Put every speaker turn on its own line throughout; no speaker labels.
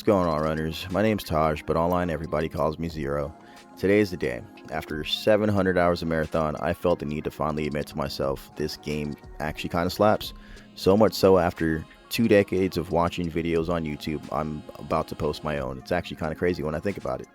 What's going on, runners? My name's Taj, but online everybody calls me Zero. Today is the day. After 700 hours of marathon, I felt the need to finally admit to myself this game actually kind of slaps. So much so, after 2 decades of watching videos on YouTube, I'm about to post my own. It's actually kind of crazy when I think about it.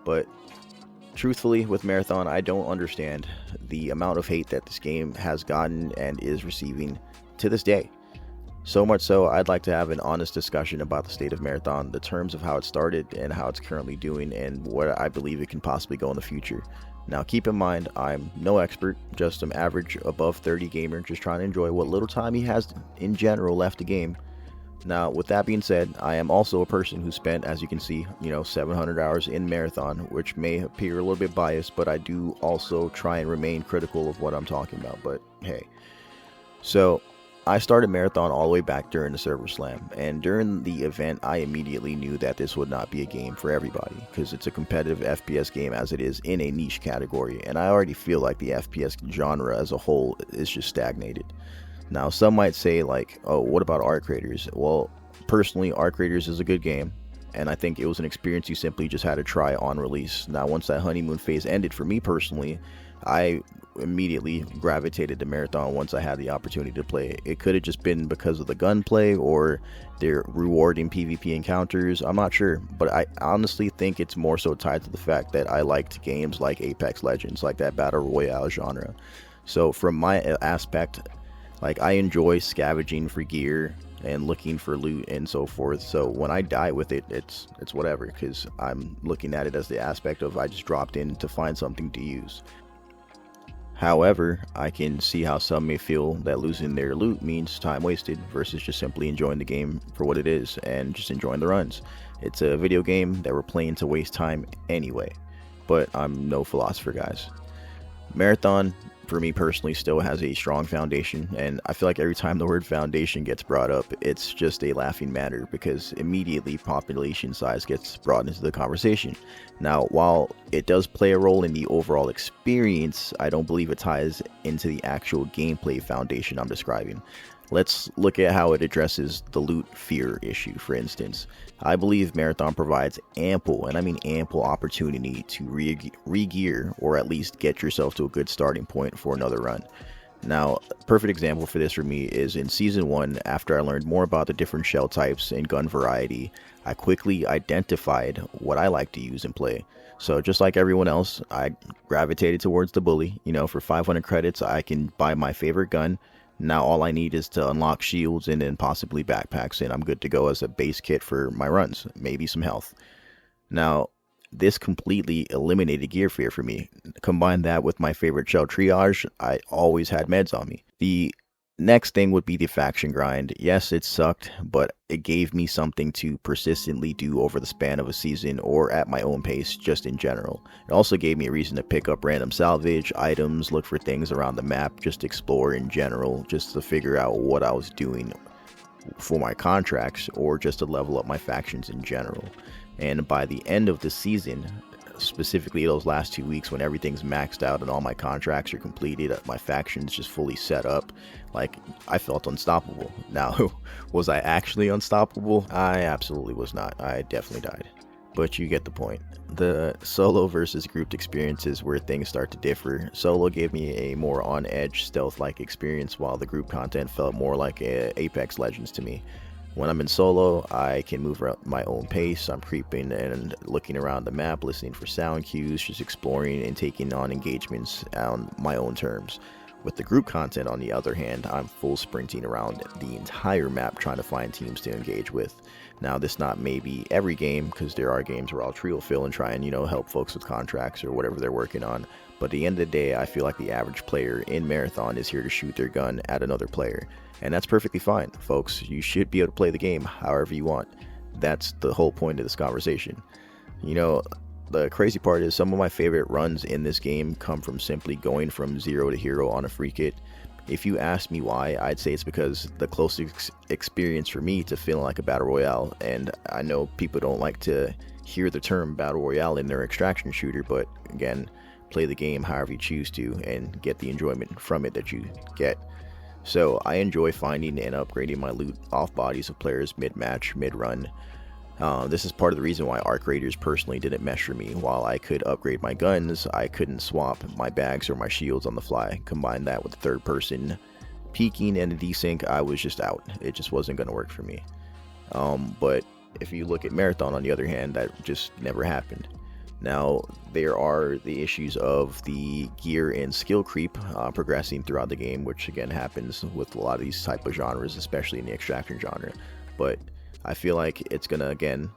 But truthfully, with Marathon, I don't understand the amount of hate that this game has gotten and is receiving to this day. So much so, I'd like to have an honest discussion about the state of Marathon, the terms of how it started and how it's currently doing, and where I believe it can possibly go in the future. Now, keep in mind, I'm no expert, just an average above 30 gamer, just trying to enjoy what little time he has in general left to game. Now, with that being said, I am also a person who spent, as you can see, 700 hours in Marathon, which may appear a little bit biased, but I do also try and remain critical of what I'm talking about, but hey. So, I started Marathon all the way back during the server slam, and during the event I immediately knew that this would not be a game for everybody, because it's a competitive FPS game as it is in a niche category, and I already feel like the FPS genre as a whole is just stagnated. Now, some might say like, oh, what about Arc Raiders? Well, personally, Arc Raiders is a good game, and I think it was an experience you simply just had to try on release. Now, once that honeymoon phase ended for me personally, I immediately gravitated to Marathon once I had the opportunity to play it. It could have just been because of the gunplay or their rewarding PvP encounters, I'm not sure, but I honestly think it's more so tied to the fact that I liked games like Apex Legends, like that battle royale genre. So from my aspect, like, I enjoy scavenging for gear and looking for loot and so forth. So when I die with it, it's whatever, because I'm looking at it as the aspect of I just dropped in to find something to use. However, I can see how some may feel that losing their loot means time wasted versus just simply enjoying the game for what it is and just enjoying the runs. It's a video game that we're playing to waste time anyway, but I'm no philosopher, guys. Marathon, for me personally, still has a strong foundation, and I feel like every time the word foundation gets brought up, it's just a laughing matter, because immediately population size gets brought into the conversation. Now, while it does play a role in the overall experience, I don't believe it ties into the actual gameplay foundation I'm describing. Let's look at how it addresses the loot fear issue, for instance. I believe Marathon provides ample, and I mean ample, opportunity to re-gear or at least get yourself to a good starting point for another run. Now, a perfect example for this for me is in Season 1, after I learned more about the different shell types and gun variety, I quickly identified what I like to use and play. So just like everyone else, I gravitated towards the bully. For 500 credits, I can buy my favorite gun. Now all I need is to unlock shields and then possibly backpacks, and I'm good to go as a base kit for my runs, maybe some health. Now, this completely eliminated gear fear for me. Combine that with my favorite shell triage, I always had meds on me. The next thing would be the faction grind. Yes, it sucked, but it gave me something to persistently do over the span of a season or at my own pace, just in general. It also gave me a reason to pick up random salvage items, look for things around the map, just explore in general, just to figure out what I was doing for my contracts or just to level up my factions in general. And by the end of the season, specifically those last 2 weeks when everything's maxed out and all my contracts are completed, my faction's just fully set up, like, I felt unstoppable. Now, was I actually unstoppable? I absolutely was not. I definitely died. But you get the point. The solo versus grouped experiences where things start to differ. Solo gave me a more on-edge, stealth-like experience, while the group content felt more like Apex Legends to me. When I'm in solo, I can move at my own pace. I'm creeping and looking around the map, listening for sound cues, just exploring and taking on engagements on my own terms. With the group content, on the other hand, I'm full sprinting around the entire map trying to find teams to engage with. Now, this not maybe every game, because there are games where I'll trio fill and try and, help folks with contracts or whatever they're working on. But at the end of the day, I feel like the average player in Marathon is here to shoot their gun at another player. And that's perfectly fine, folks. You should be able to play the game however you want. That's the whole point of this conversation. The crazy part is some of my favorite runs in this game come from simply going from zero to hero on a free kit. If you ask me why, I'd say it's because the closest experience for me to feeling like a battle royale, and I know people don't like to hear the term battle royale in their extraction shooter, but again, play the game however you choose to and get the enjoyment from it that you get. So I enjoy finding and upgrading my loot off bodies of players mid-match, mid-run. This is part of the reason why arc raiders personally didn't mesh for me. While I could upgrade my guns, I couldn't swap my bags or my shields on the fly. Combine that with the third person peeking and a desync, I was just out. It just wasn't going to work for me. But if you look at Marathon, on the other hand, that just never happened. Now, there are the issues of the gear and skill creep progressing throughout the game, which again happens with a lot of these type of genres, especially in the extraction genre. But I feel like it's gonna, again,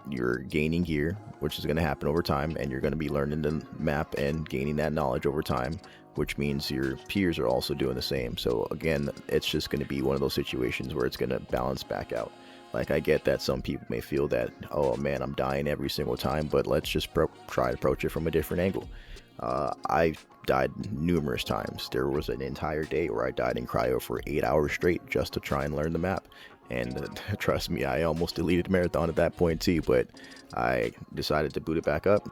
you're gaining gear, which is gonna happen over time, and you're gonna be learning the map and gaining that knowledge over time, which means your peers are also doing the same. So again, it's just gonna be one of those situations where it's gonna balance back out. Like, I get that some people may feel that, oh man, I'm dying every single time, but let's just try to approach it from a different angle. I died numerous times. There was an entire day where I died in cryo for 8 hours straight just to try and learn the map. And trust me, I almost deleted Marathon at that point too, but I decided to boot it back up.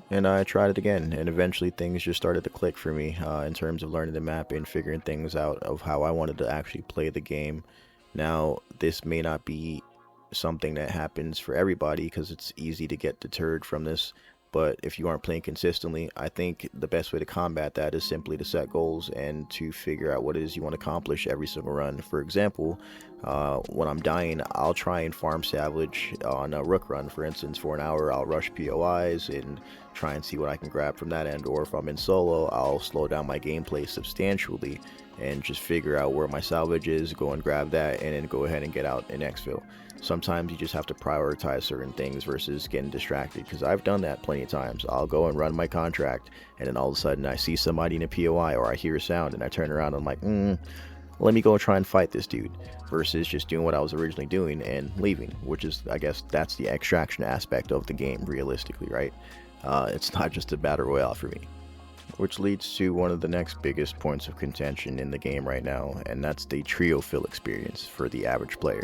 And I tried it again, and eventually things just started to click for me in terms of learning the map and figuring things out of how I wanted to actually play the game. Now, this may not be something that happens for everybody because it's easy to get deterred from this, but if you aren't playing consistently, I think the best way to combat that is simply to set goals and to figure out what it is you want to accomplish every single run. For example, when I'm dying, I'll try and farm salvage on a rook run, for instance. For an hour, I'll rush POIs and try and see what I can grab from that end, or if I'm in solo, I'll slow down my gameplay substantially and just figure out where my salvage is, go and grab that, and then go ahead and get out in exfil. Sometimes you just have to prioritize certain things versus getting distracted, because I've done that plenty of times. I'll go and run my contract, and then all of a sudden I see somebody in a POI, or I hear a sound, and I turn around and I'm like, let me go and try and fight this dude, versus just doing what I was originally doing and leaving, which is, I guess, that's the extraction aspect of the game, realistically, right? It's not just a battle royale for me. Which leads to one of the next biggest points of contention in the game right now, and that's the trio fill experience for the average player.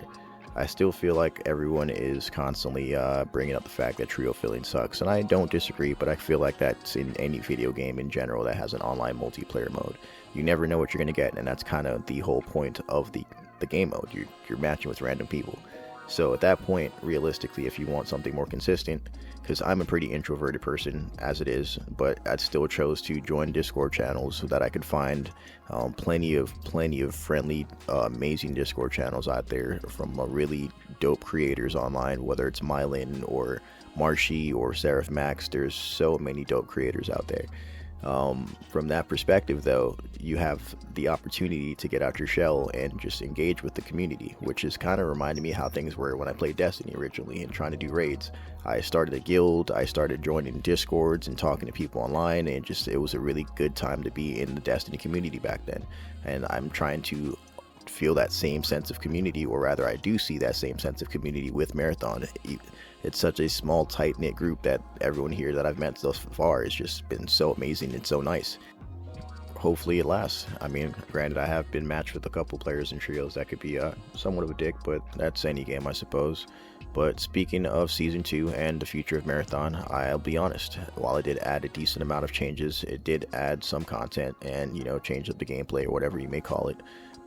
I still feel like everyone is constantly bringing up the fact that trio filling sucks, and I don't disagree, but I feel like that's in any video game in general that has an online multiplayer mode. You never know what you're going to get, and that's kind of the whole point of the game mode. You're matching with random people. So at that point, realistically, if you want something more consistent, because I'm a pretty introverted person as it is, but I still chose to join Discord channels so that I could find plenty of friendly, amazing Discord channels out there from really dope creators online, whether it's Mylan or Marshy or Seraph Max. There's so many dope creators out there. From that perspective, though, you have the opportunity to get out your shell and just engage with the community, which is kind of reminding me how things were when I played Destiny originally and trying to do raids. I started a guild, I started joining Discords and talking to people online, and it was a really good time to be in the Destiny community back then. And I'm trying to feel that same sense of community, or rather I do see that same sense of community with Marathon. It's such a small, tight-knit group that everyone here that I've met thus far has just been so amazing and so nice. Hopefully it lasts. I mean, granted, I have been matched with a couple players in trios that could be somewhat of a dick, but that's any game, I suppose. But speaking of Season 2 and the future of Marathon, I'll be honest, while it did add a decent amount of changes, it did add some content and, change up the gameplay or whatever you may call it.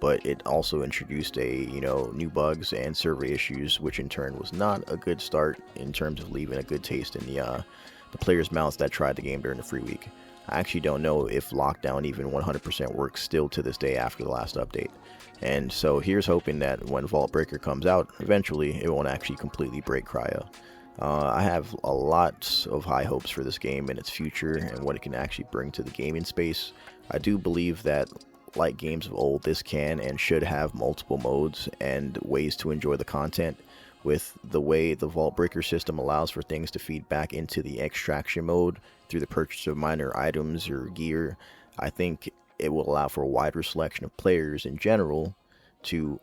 But it also introduced new bugs and server issues, which in turn was not a good start in terms of leaving a good taste in the players' mouths that tried the game during the free week. I actually don't know if lockdown even 100% works still to this day after the last update. And so here's hoping that when Vault Breaker comes out, eventually it won't actually completely break cryo. I have a lot of high hopes for this game and its future and what it can actually bring to the gaming space. I do believe that, like games of old, this can and should have multiple modes and ways to enjoy the content. With the way the Vault Breaker system allows for things to feed back into the extraction mode through the purchase of minor items or gear, I think it will allow for a wider selection of players in general to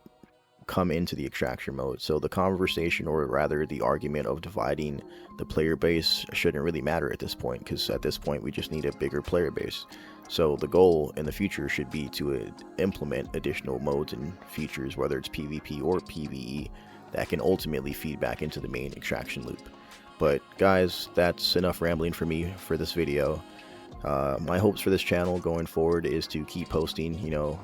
come into the extraction mode. So the conversation, or rather the argument of dividing the player base, shouldn't really matter at this point, because at this point we just need a bigger player base. So the goal in the future should be to implement additional modes and features, whether it's PvP or PvE, that can ultimately feed back into the main extraction loop. But guys, that's enough rambling for me for this video. My hopes for this channel going forward is to keep posting,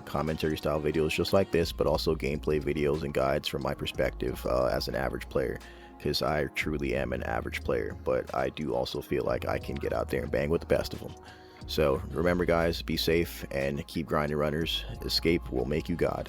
commentary style videos just like this, but also gameplay videos and guides from my perspective as an average player. because I truly am an average player, but I do also feel like I can get out there and bang with the best of them. So remember guys, be safe and keep grinding runners. Escape will make you God.